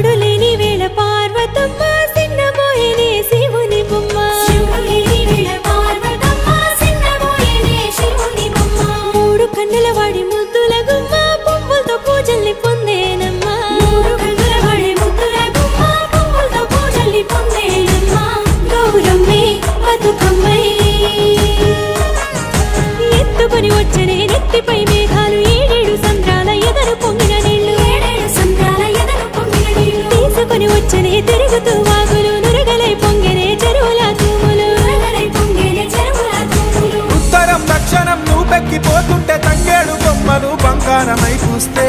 శివుడు లేని వేళ పార్వతమ్మ సిన్నబోయేనే శివుని బొమ్మ మూడు కన్నుల వాడి ముద్దుల గుమ్మ పువ్వులతో పూజల్ని పొందేనమ్మా గౌరమ్మే బతుకమ్మై ఎత్తుకొని వచ్చనే నెత్తిపై మేఘాలు ఏడేడు సంద్రాల ఎదరు పొంగిన నీళ్లు తీసుకొని వచ్చనే తిరుగుతూ వాగులు నురగలై పొంగెనే చెరువుల తూములు ఉత్తరం దక్షిణం నువ్వెక్కిపోతుంటే తంగేడు బొమ్మలు బంగారమై పూస్తే